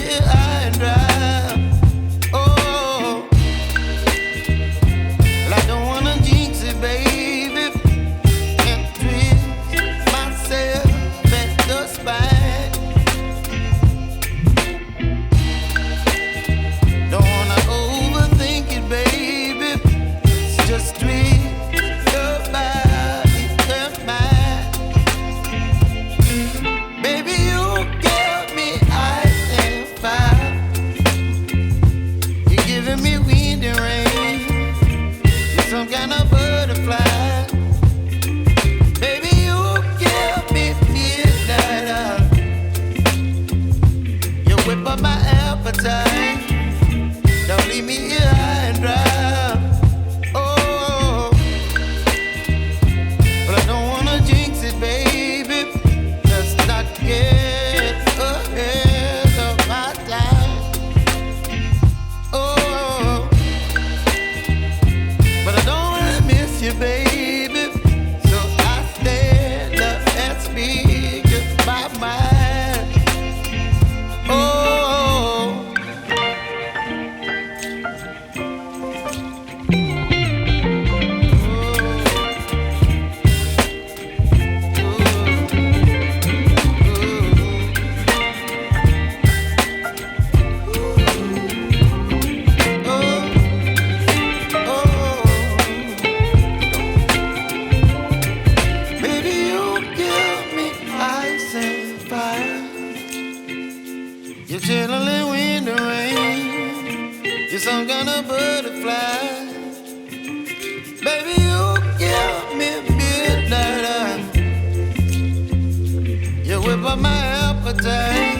here high and dry. Oh, well, I don't wanna jinx it, baby, and twist myself at the spine. Don't wanna overthink it, baby. It's just twist your body and mine. Baby, you give me ice and fire. You're giving me wind and rain. You're some kind of butterfly. Baby, you give me midnight. You whip up my appetite. Don't leave me here high and dry. Oh, but I don't wanna jinx it, baby. Let's not get ahead of my time. Oh, but I don't wanna miss you, baby. So I stand up and speak my mind. Oh. Baby, you give me ice and fire. You're chilling wind and rain. You're some kind of butterfly. Baby, you give me midnight. You whip up my appetite.